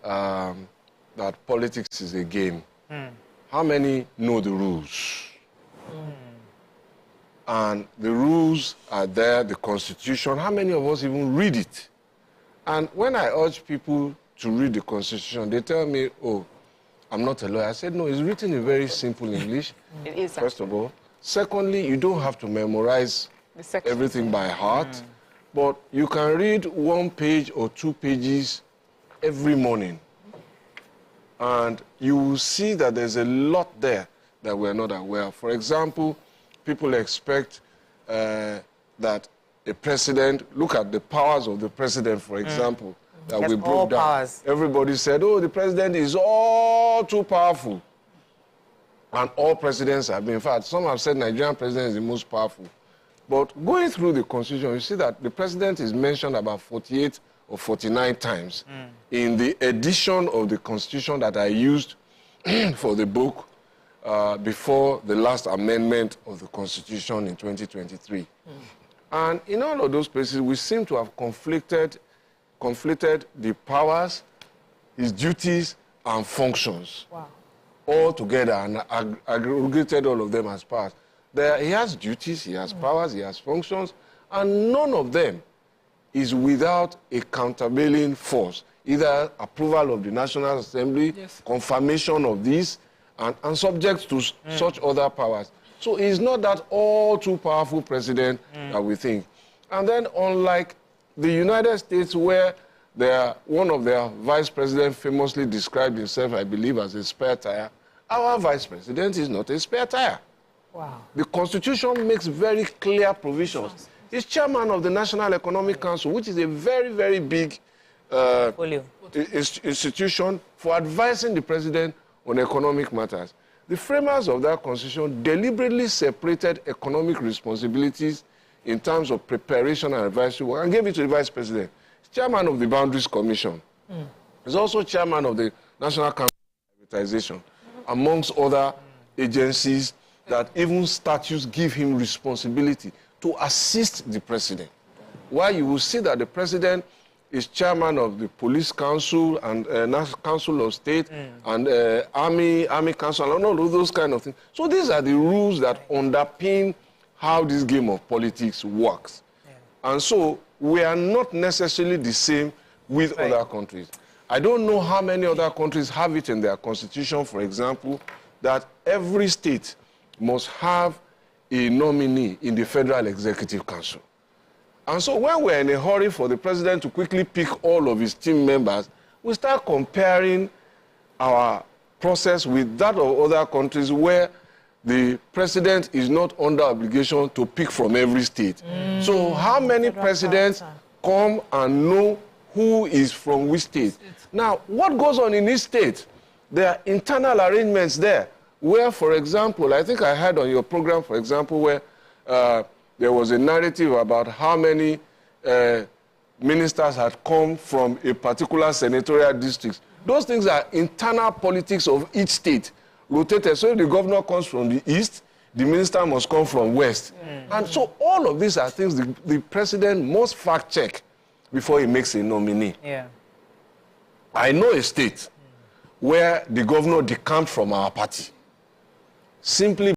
that politics is a game. How many know the rules? And the rules are there, the Constitution. How many of us even read it? And when I urge people to read the Constitution, they tell me, oh, I'm not a lawyer. I said, no, it's written in very simple English, it is, first of all. Secondly, you don't have to memorize everything by heart, but you can read 1 page or 2 pages every morning. And you will see that there's a lot there that we're not aware of. For example, people expect that a president, look at the powers of the president, for example, that we broke down. Powers. Everybody said, oh, the president is all too powerful. And all presidents have been. In fact, some have said Nigerian president is the most powerful. But going through the Constitution, you see that the president is mentioned about 48 or 49 times in the edition of the Constitution that I used for the book before the last amendment of the Constitution in 2023. And in all of those places, we seem to have conflicted the powers, his duties, and functions all together and aggregated all of them as powers. He has duties, he has powers, he has functions, and none of them is without a countervailing force, either approval of the National Assembly, confirmation of this, and subject to such other powers. So he's not that all too powerful president that we think. And then unlike the United States, where one of their vice presidents famously described himself, I believe, as a spare tire, our vice president is not a spare tire. Wow. The Constitution makes very clear provisions. He's chairman of the National Economic Council, which is a very, very big institution for advising the president on economic matters. The framers of that Constitution deliberately separated economic responsibilities in terms of preparation and advisory work and gave it to the vice president. He's chairman of the Boundaries Commission. He's also chairman of the National Council on Privatization, amongst other agencies that even statutes give him responsibility to assist the president. While you will see that the president is chairman of the Police Council and National Council of State and Army Council and all of those kind of things. So these are the rules that underpin how this game of politics works. And so we are not necessarily the same with other countries. I don't know how many other countries have it in their constitution, for example, that every state must have a nominee in the Federal Executive Council. And so when we're in a hurry for the president to quickly pick all of his team members, we start comparing our process with that of other countries where the president is not under obligation to pick from every state. So how many presidents come and know who is from which state? Now, what goes on in each state? There are internal arrangements there where, for example, I think I heard on your program, for example, where there was a narrative about how many ministers had come from a particular senatorial district. Those things are internal politics of each state, rotated. So if the governor comes from the east, the minister must come from west. And so all of these are things the president must fact check before he makes a nominee. I know a state where the governor decamped from our party simply